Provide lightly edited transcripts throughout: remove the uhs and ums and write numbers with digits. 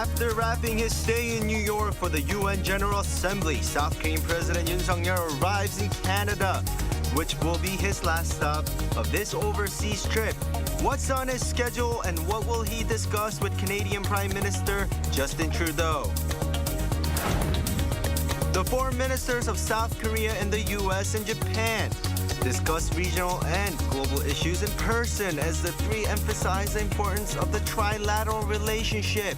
After wrapping his stay in New York for the UN General Assembly, South Korean President Yoon Suk-yeol arrives in Canada, which will be his last stop of this overseas trip. What's on his schedule and what will he discuss with Canadian Prime Minister Justin Trudeau? The foreign ministers of South Korea and the US and Japan discuss regional and global issues in person as the three emphasize the importance of the trilateral relationship.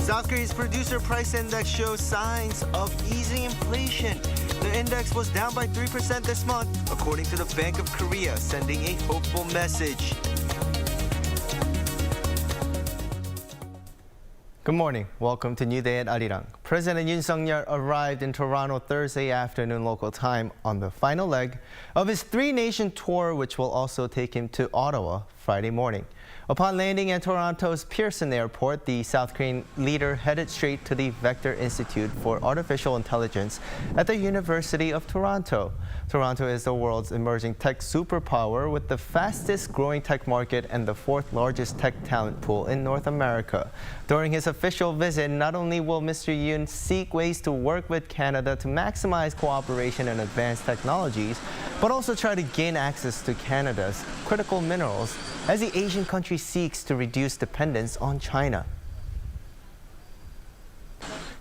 South Korea's producer price index shows signs of easing inflation. The index was down by 3% this month, according to the Bank of Korea, sending a hopeful message. Good morning. Welcome to New Day at Arirang. President Yoon Suk-yeol arrived in Toronto Thursday afternoon local time on the final leg of his three-nation tour, which will also take him to Ottawa Friday morning. Upon landing at Toronto's Pearson Airport, the South Korean leader headed straight to the Vector Institute for Artificial Intelligence at the University of Toronto. Toronto is the world's emerging tech superpower with the fastest growing tech market and the fourth largest tech talent pool in North America. During his official visit, not only will Mr. Yoon seek ways to work with Canada to maximize cooperation and advanced technologies, but also try to gain access to Canada's critical minerals as the Asian country seeks to reduce dependence on China.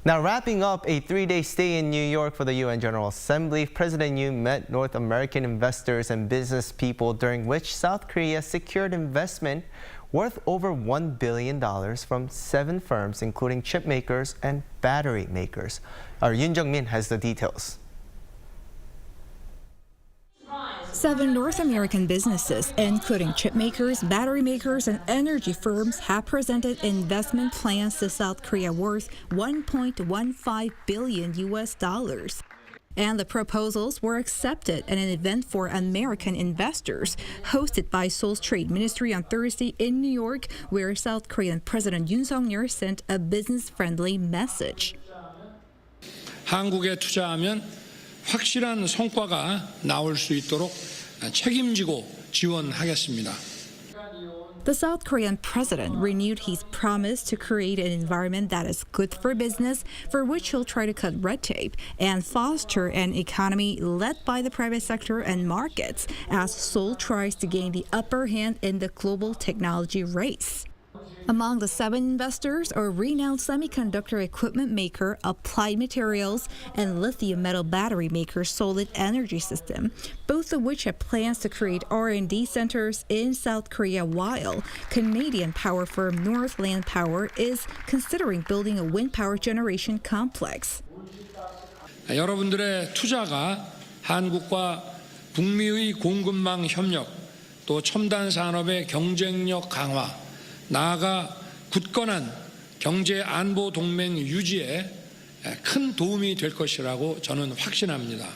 Now, wrapping up a three-day stay in New York for the UN General Assembly, President Yoon met North American investors and business people, during which South Korea secured investment worth over $1 billion from 7 firms, including chip makers and battery makers. Our Yoon Jung-min has the details. 7 North American businesses, including chip makers, battery makers, and energy firms, have presented investment plans to South Korea worth $1.15 billion. And the proposals were accepted at an event for American investors hosted by Seoul's Trade Ministry on Thursday in New York, where South Korean President Yoon Suk-yeol sent a business-friendly message. 한국에 투자하면 확실한 성과가 나올 수 있도록 책임지고 지원하겠습니다. The South Korean president renewed his promise to create an environment that is good for business, for which he'll try to cut red tape and foster an economy led by the private sector and markets as Seoul tries to gain the upper hand in the global technology race. Among the 7 investors are renowned semiconductor equipment maker Applied Materials and lithium metal battery maker Solid Energy System, both of which have plans to create R&D centers in South Korea, while Canadian power firm Northland Power is considering building a wind power generation complex. 여러분들의 투자가 한국과 북미의 공급망 협력, 또 첨단 산업의 경쟁력 강화, 나아가 굳건한 경제 안보 동맹 유지에 큰 도움이 될 것이라고 저는 확신합니다.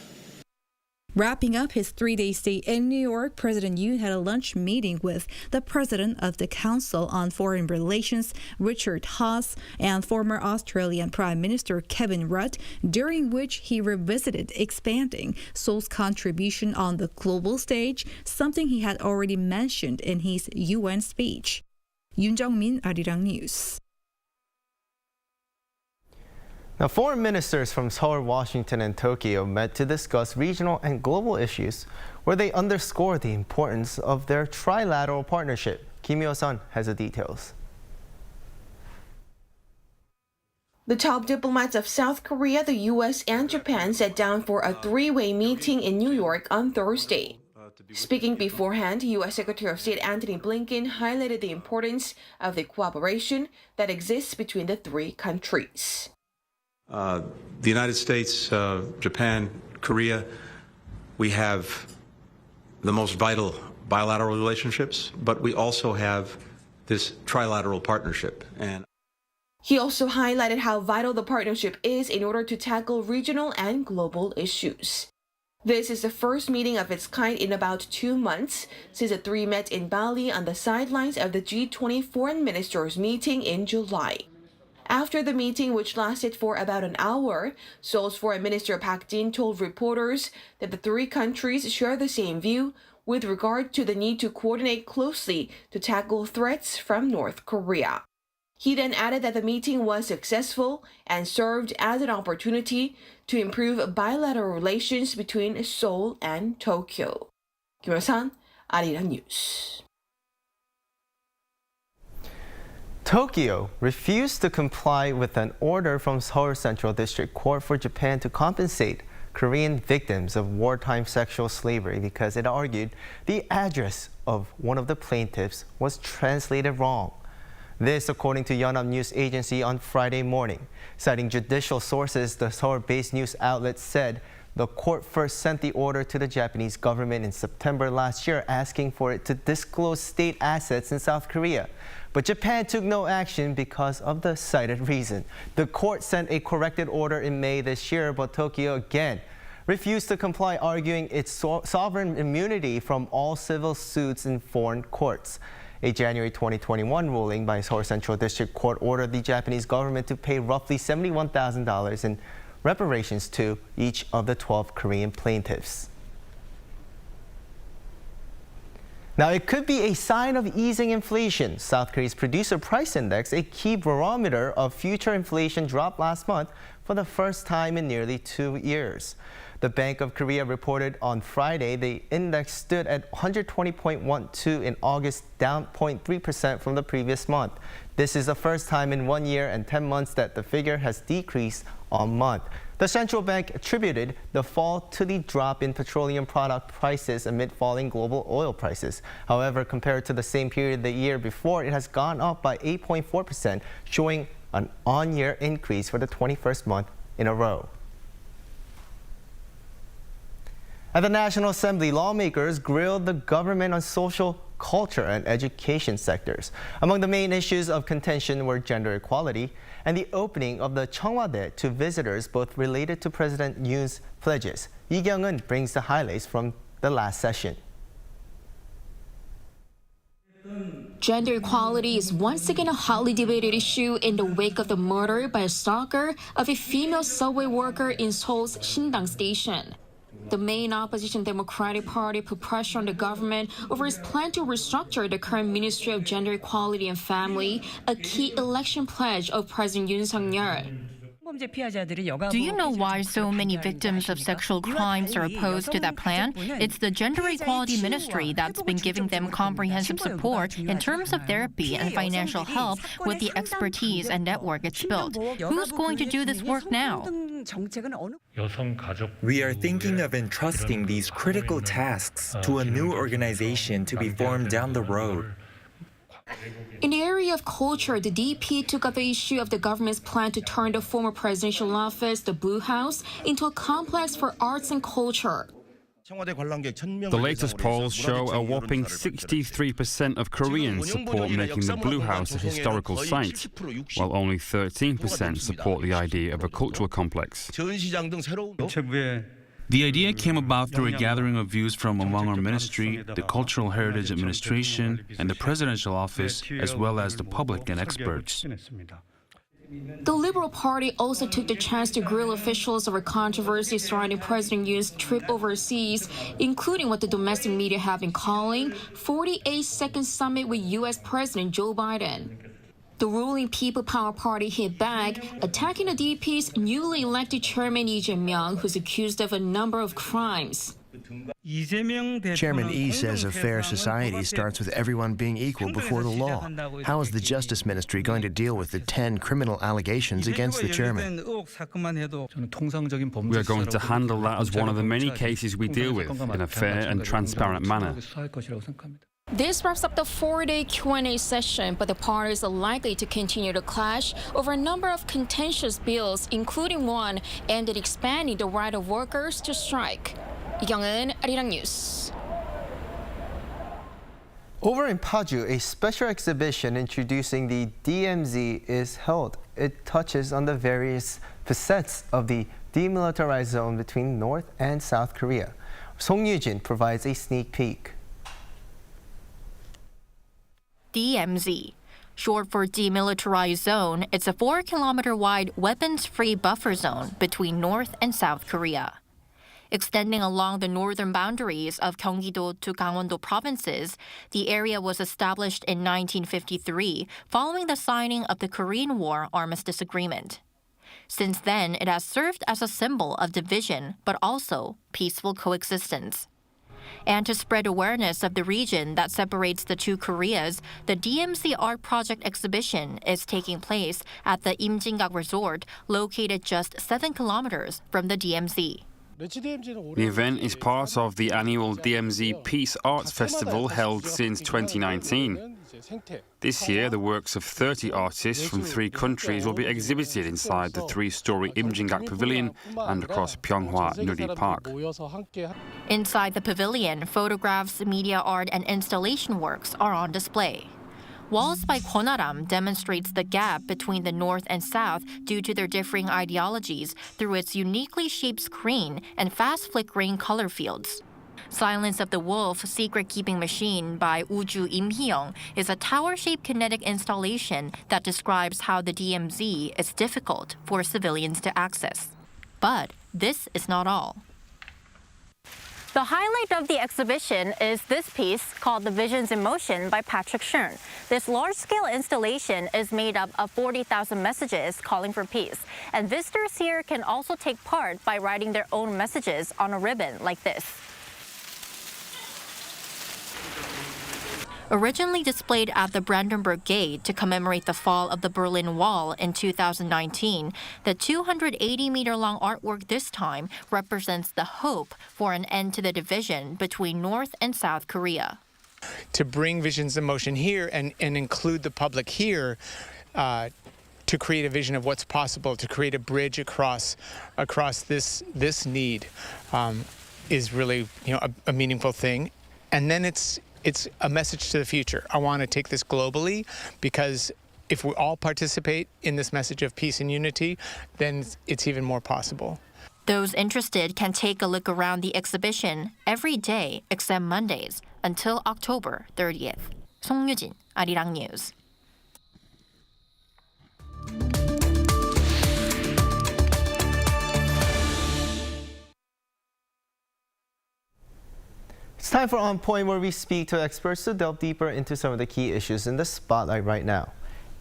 Wrapping up his 3-day stay in New York, President Yoon had a lunch meeting with the president of the Council on Foreign Relations, Richard Haass, and former Australian Prime Minister Kevin Rudd, during which he revisited expanding Seoul's contribution on the global stage, something he had already mentioned in his UN speech. Yoon Jung-min, Arirang News. Now, foreign ministers from Seoul, Washington, and Tokyo met to discuss regional and global issues, where they underscored the importance of their trilateral partnership. Kim Hyo-sun has the details. The top diplomats of South Korea, the US, and Japan sat down for a 3-way meeting in New York on Thursday. Speaking beforehand, U.S. Secretary of State Antony Blinken highlighted the importance of the cooperation that exists between the 3 countries. The United States, Japan, Korea, we have the most vital bilateral relationships, but we also have this trilateral partnership. And he also highlighted how vital the partnership is in order to tackle regional and global issues. This is the first meeting of its kind in about 2 months since the 3 met in Bali on the sidelines of the G20 foreign ministers meeting in July. After the meeting, which lasted for about an hour, Seoul's Foreign Minister Park Jin told reporters that the 3 countries share the same view with regard to the need to coordinate closely to tackle threats from North Korea. He then added that the meeting was successful and served as an opportunity to improve bilateral relations between Seoul and Tokyo. Kim Hyo-san, Arirang News. Tokyo refused to comply with an order from Seoul Central District Court for Japan to compensate Korean victims of wartime sexual slavery because it argued the address of one of the plaintiffs was translated wrong. This, according to Yonhap News Agency on Friday morning. Citing judicial sources, the Seoul-based news outlet said the court first sent the order to the Japanese government in September last year, asking for it to disclose state assets in South Korea. But Japan took no action because of the cited reason. The court sent a corrected order in May this year, but Tokyo again refused to comply, arguing its sovereign immunity from all civil suits in foreign courts. A January 2021 ruling by Seoul Central District Court ordered the Japanese government to pay roughly $71,000 in reparations to each of the 12 Korean plaintiffs. Now, it could be a sign of easing inflation. South Korea's producer price index, a key barometer of future inflation, dropped last month for the first time in nearly 2 years. The Bank of Korea reported on Friday the index stood at 120.12 in August, down 0.3% from the previous month. This is the first time in 1 year and 10 months that the figure has decreased on month. The central bank attributed the fall to the drop in petroleum product prices amid falling global oil prices. However, compared to the same period the year before, it has gone up by 8.4%, showing an on-year increase for the 21st month in a row. At the National Assembly, lawmakers grilled the government on social, culture, and education sectors. Among the main issues of contention were gender equality and the opening of the Cheongwade to visitors, both related to President Yoon's pledges. Lee Kyung-eun brings the highlights from the last session. Gender equality is once again a hotly debated issue in the wake of the murder by a stalker of a female subway worker in Seoul's Sindang station. The main opposition Democratic Party put pressure on the government over its plan to restructure the current Ministry of Gender Equality and Family, a key election pledge of President Yoon Suk-yeol. Do you know why so many victims of sexual crimes are opposed to that plan? It's the Gender Equality Ministry that's been giving them comprehensive support in terms of therapy and financial help with the expertise and network it's built. Who's going to do this work now? We are thinking of entrusting these critical tasks to a new organization to be formed down the road. In the area of culture, the DP took up the issue of the government's plan to turn the former presidential office, the Blue House, into a complex for arts and culture. The latest polls show a whopping 63% of Koreans support making the Blue House a historical site, while only 13% support the idea of a cultural complex. The idea came about through a gathering of views from among our ministry, the Cultural Heritage Administration, and the Presidential Office, as well as the public and experts. The Liberal Party also took the chance to grill officials over controversy surrounding President Yoon's trip overseas, including what the domestic media have been calling 48-second summit with U.S. President Joe Biden. The ruling People Power Party hit back, attacking the DP's newly elected chairman Lee Jae-myung, who's accused of a number of crimes. Chairman Lee says a fair society starts with everyone being equal before the law. How is the Justice Ministry going to deal with the 10 criminal allegations against the chairman? We are going to handle that as one of the many cases we deal with in a fair and transparent manner. This wraps up the 4-day Q&A session, but the parties are likely to continue to clash over a number of contentious bills, including one aimed at expanding the right of workers to strike. Lee Kyung-eun, Arirang News. Over in Paju, a special exhibition introducing the DMZ is held. It touches on the various facets of the demilitarized zone between North and South Korea. Song Yoo-jin provides a sneak peek. DMZ. Short for Demilitarized Zone, it's a 4-kilometer wide weapons-free buffer zone between North and South Korea. Extending along the northern boundaries of Gyeonggi-do to Gangwon-do provinces, the area was established in 1953 following the signing of the Korean War Armistice Agreement. Since then, it has served as a symbol of division, but also peaceful coexistence. And to spread awareness of the region that separates the two Koreas, the DMZ Art Project exhibition is taking place at the Imjingak Resort, located just 7 kilometers from the DMZ. The event is part of the annual DMZ Peace Arts Festival held since 2019. This year, the works of 30 artists from 3 countries will be exhibited inside the 3-story Imjingak Pavilion and across Pyeonghwa Nuri Park. Inside the pavilion, photographs, media art, and installation works are on display. Walls by Kwonaram demonstrates the gap between the North and South due to their differing ideologies through its uniquely shaped screen and fast-flickering color fields. Silence of the Wolf, Secret-Keeping Machine by Uju Im Hee-young is a tower-shaped kinetic installation that describes how the DMZ is difficult for civilians to access. But this is not all. The highlight of the exhibition is this piece called The Visions in Motion by Patrick Schoen. This large-scale installation is made up of 40,000 messages calling for peace. And visitors here can also take part by writing their own messages on a ribbon like this. Originally displayed at the Brandenburg Gate to commemorate the fall of the Berlin Wall in 2019, the 280-meter-long artwork this time represents the hope for an end to the division between North and South Korea. To bring Visions in Motion here and include the public here to create a vision of what's possible, to create a bridge across this need is really a meaningful thing. And then it's a message to the future. I want to take this globally because if we all participate in this message of peace and unity, then it's even more possible. Those interested can take a look around the exhibition every day except Mondays until October 30th. 송유진, Arirang News. It's time for On Point, where we speak to experts to delve deeper into some of the key issues in the spotlight right now.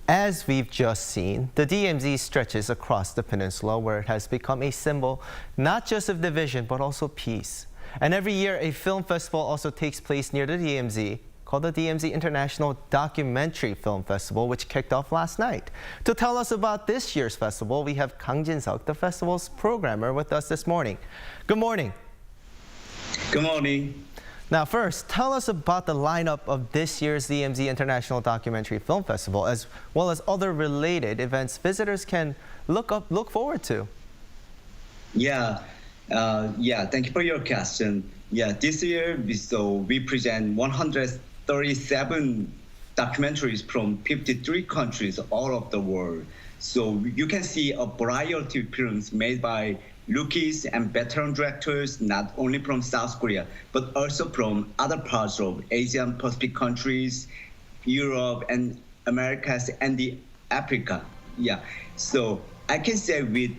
As we've just seen, the DMZ stretches across the peninsula, where it has become a symbol not just of division but also peace. And every year, a film festival also takes place near the DMZ called the DMZ International Documentary Film Festival, which kicked off last night. To tell us about this year's festival, we have Kang Jin-seok, the festival's programmer, with us this morning. Good morning. Good morning. Now first, tell us about the lineup of this year's DMZ International Documentary Film Festival, as well as other related events visitors can look forward to. Thank you for your question. This year we present 137 documentaries from 53 countries all over the world. So you can see a variety of films made by rookies and veteran directors, not only from South Korea, but also from other parts of Asian Pacific countries, Europe and Americas and the Africa. So I can say with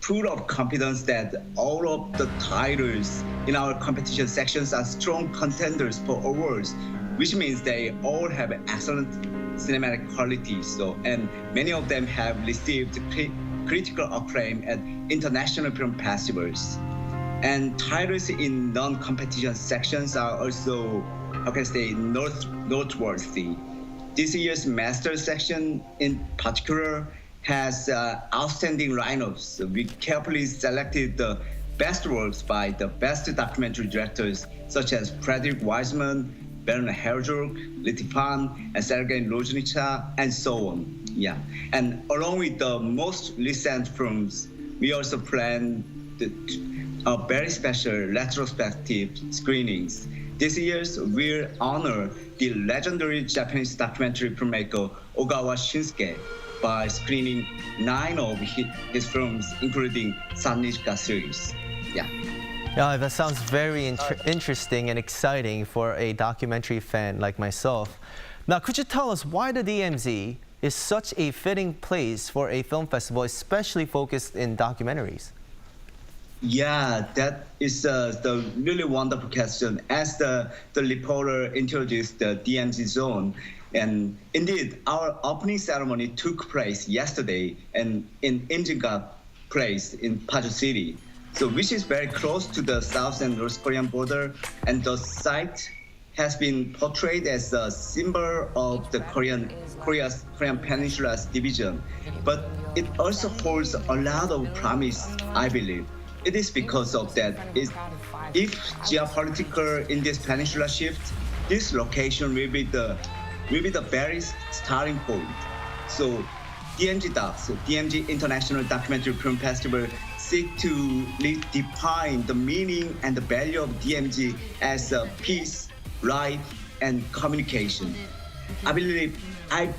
full of confidence that all of the titles in our competition sections are strong contenders for awards, which means they all have excellent cinematic quality. And many of them have received critical acclaim at international film festivals. And titles in non-competition sections are also, noteworthy. This year's master section in particular has outstanding lineups. We carefully selected the best works by the best documentary directors such as Frederick Wiseman, Werner Herzog, Liti Fan, and Sergei Loznica, and so on. And along with the most recent films, we also plan a very special retrospective screenings. This year, we'll honor the legendary Japanese documentary filmmaker Ogawa Shinsuke by screening 9 of his films, including Sannichika series. That sounds very interesting and exciting for a documentary fan like myself. Now, could you tell us why the DMZ is such a fitting place for a film festival, especially focused in documentaries? Yeah, that is the really wonderful question. As the reporter introduced the DMZ zone, and indeed, our opening ceremony took place yesterday and in Imjinga place in Paju City, so which is very close to the South and North Korean border, and the site has been portrayed as a symbol of the Korean Peninsula's division, but it also holds a lot of promise, I believe. It is because of that. If geopolitical in this peninsula shift, this location will be the very starting point. So DMZ Docs, DMZ International Documentary Film Festival, seek to redefine the meaning and the value of DMZ as peace, life, and communication. I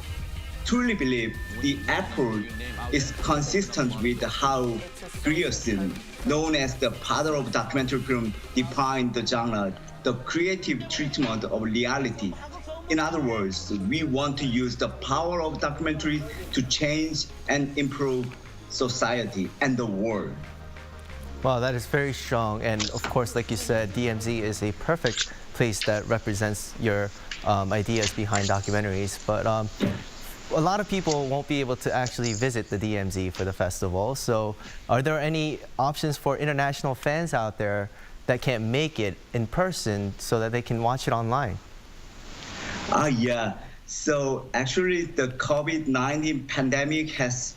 truly believe the effort is consistent with how Grierson, known as the father of documentary film, defined the genre, the creative treatment of reality. In other words, we want to use the power of documentary to change and improve society and the world. Wow, that is very strong. And of course, like you said, DMZ is a perfect place that represents your ideas behind documentaries. But a lot of people won't be able to actually visit the DMZ for the festival. So are there any options for international fans out there that can't make it in person so that they can watch it online? Yeah. So actually the COVID-19 pandemic has,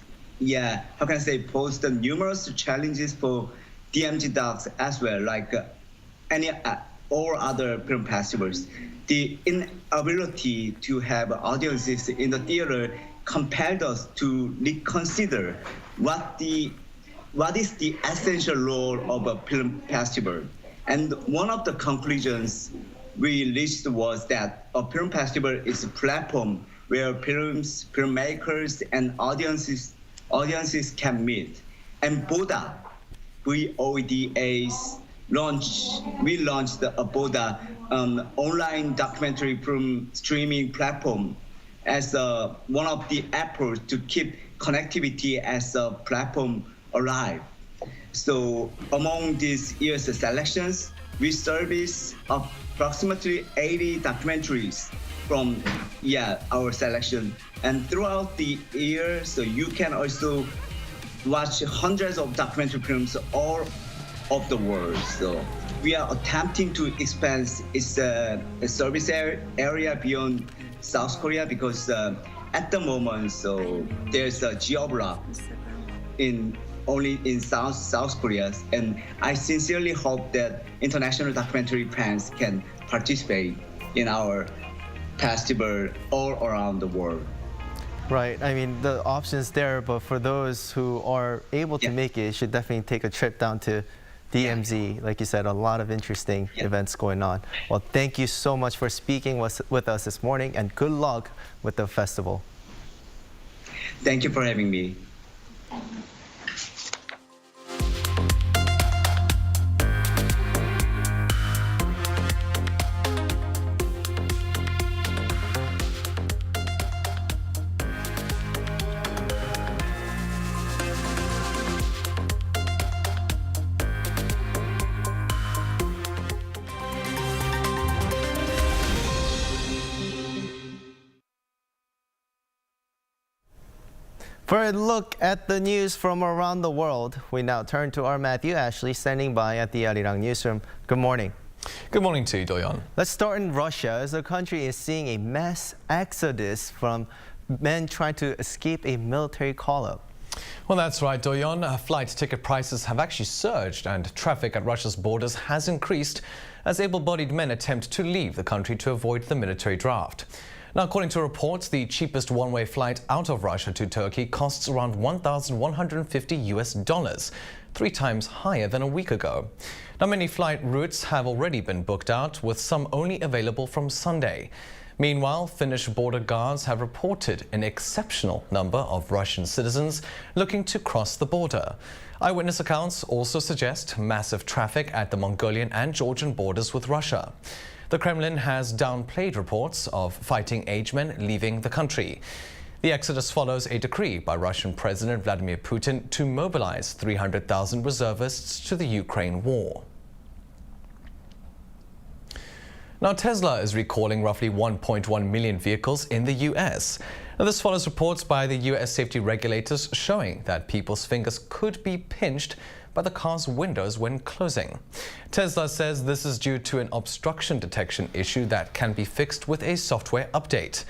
posed numerous challenges for DMZ Docs as well, like all other film festivals. The inability to have audiences in the theater compelled us to reconsider what is the essential role of a film festival. And one of the conclusions we reached was that a film festival is a platform where filmmakers, and audiences can meet. And BODA, VODA's we launched the BODA online documentary film streaming platform as one of the efforts to keep connectivity as a platform alive. So among this year's selections, we service approximately 80 documentaries from our selection. And throughout the year, so you can also watch hundreds of documentary films all of the world. So we are attempting to expand its service area beyond South Korea because at the moment, so there's a geo-block only in South Korea, and I sincerely hope that international documentary fans can participate in our festival all around the world. Right. I mean, the options there, but for those who are able to make it, should definitely take a trip down to DMZ. Like you said, a lot of interesting events going on. Well, thank you so much for speaking with us this morning, and good luck with the festival. Thank you for having me. For a look at the news from around the world, we now turn to our Matthew Ashley standing by at the Arirang newsroom. Good morning. Good morning to you, Do-yeon. Let's start in Russia, as the country is seeing a mass exodus from men trying to escape a military call-up. Well, that's right, Do-yeon. Flight ticket prices have actually surged and traffic at Russia's borders has increased as able-bodied men attempt to leave the country to avoid the military draft. Now, according to reports, the cheapest one-way flight out of Russia to Turkey costs around $1,150, 3 times higher than a week ago. Now, many flight routes have already been booked out, with some only available from Sunday. Meanwhile, Finnish border guards have reported an exceptional number of Russian citizens looking to cross the border. Eyewitness accounts also suggest massive traffic at the Mongolian and Georgian borders with Russia. The Kremlin has downplayed reports of fighting-age men leaving the country. The exodus follows a decree by Russian President Vladimir Putin to mobilize 300,000 reservists to the Ukraine war. Now, Tesla is recalling roughly 1.1 million vehicles in the U.S. Now, this follows reports by the U.S. safety regulators showing that people's fingers could be pinched by the car's windows when closing. Tesla says this is due to an obstruction detection issue that can be fixed with a software update.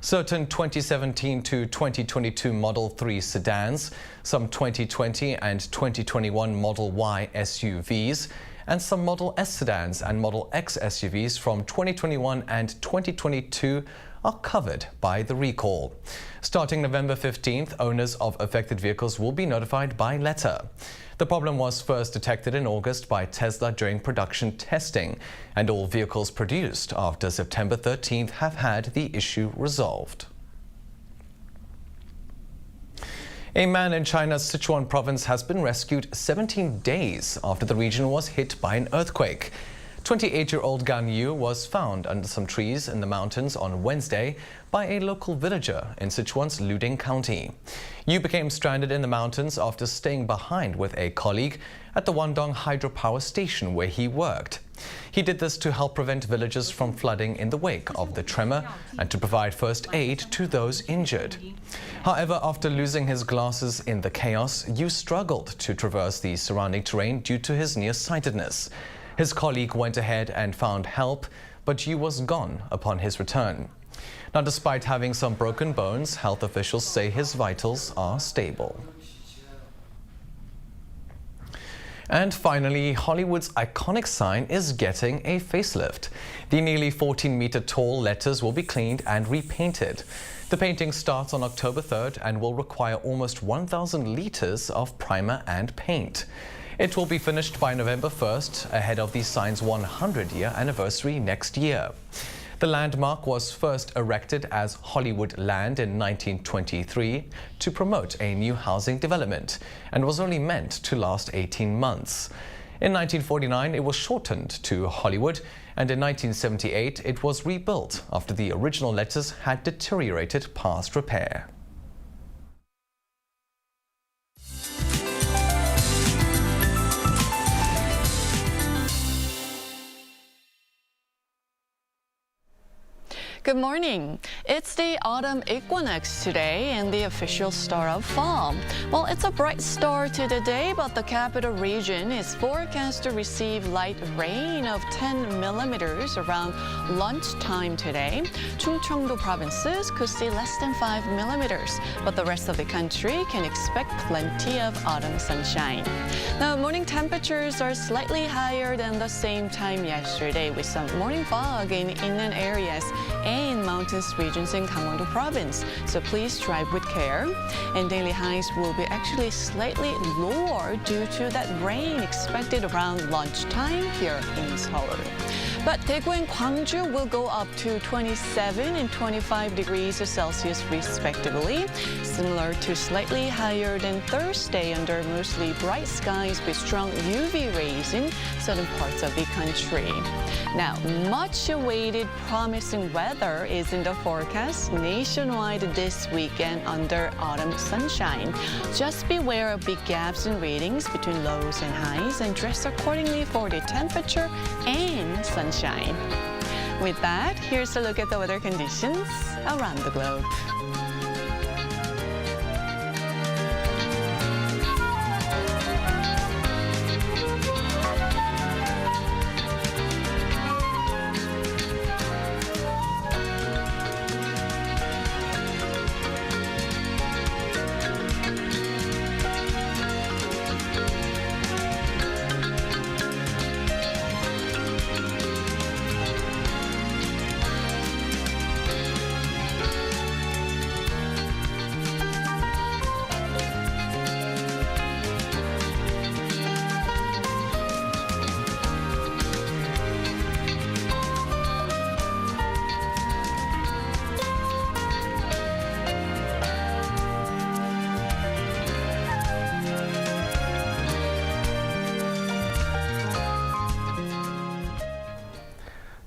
Certain 2017 to 2022 Model 3 sedans, some 2020 and 2021 Model Y SUVs, and some Model S sedans and Model X SUVs from 2021 and 2022 are covered by the recall. Starting November 15th, owners of affected vehicles will be notified by letter. The problem was first detected in August by Tesla during production testing, and all vehicles produced after September 13th have had the issue resolved. A man in China's Sichuan province has been rescued 17 days after the region was hit by an earthquake. 28-year-old Gan Yu was found under some trees in the mountains on Wednesday by a local villager in Sichuan's Luding County. Yu became stranded in the mountains after staying behind with a colleague at the Wandong hydropower station where he worked. He did this to help prevent villagers from flooding in the wake of the tremor and to provide first aid to those injured. However, after losing his glasses in the chaos, Yu struggled to traverse the surrounding terrain due to his nearsightedness. His colleague went ahead and found help, but Yu was gone upon his return. Now, despite having some broken bones, health officials say his vitals are stable. And finally, Hollywood's iconic sign is getting a facelift. The nearly 14-meter tall letters will be cleaned and repainted. The painting starts on October 3rd and will require almost 1,000 liters of primer and paint. It will be finished by November 1st, ahead of the sign's 100-year anniversary next year. The landmark was first erected as Hollywood Land in 1923 to promote a new housing development and was only meant to last 18 months. In 1949, it was shortened to Hollywood, and in 1978, it was rebuilt after the original letters had deteriorated past repair. Good morning. It's the autumn equinox today and the official start of fall. Well, it's a bright start to the day, but the capital region is forecast to receive light rain of 10 millimeters around lunchtime today. Chungcheongdo provinces could see less than 5 millimeters, but the rest of the country can expect plenty of autumn sunshine. Now, morning temperatures are slightly higher than the same time yesterday, with some morning fog in inland areas and mountainous regions in Gangwon-do province, so please drive with care. And daily highs will be actually slightly lower due to that rain expected around lunchtime here in Seoul. But Daegu and Gwangju will go up to 27 and 25 degrees Celsius respectively, similar to slightly higher than Thursday under mostly bright skies with strong UV rays in southern parts of the country. Now, much awaited promising weather is in the forecast nationwide this weekend under autumn sunshine. Just beware of big gaps in readings between lows and highs and dress accordingly for the temperature and sunshine. With that, here's a look at the weather conditions around the globe.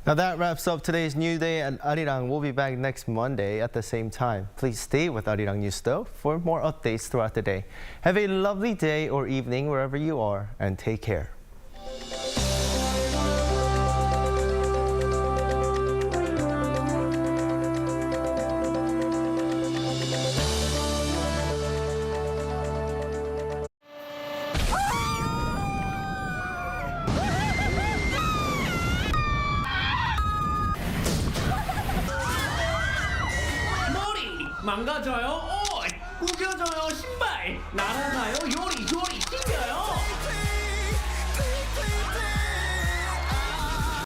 Now that wraps up today's New Day at Arirang. We'll be back next Monday at the same time. Please stay with Arirang News though for more updates throughout the day. Have a lovely day or evening wherever you are, and take care. 망가져요? 구겨져요? 신발 날아가요? 요리 뛰어요?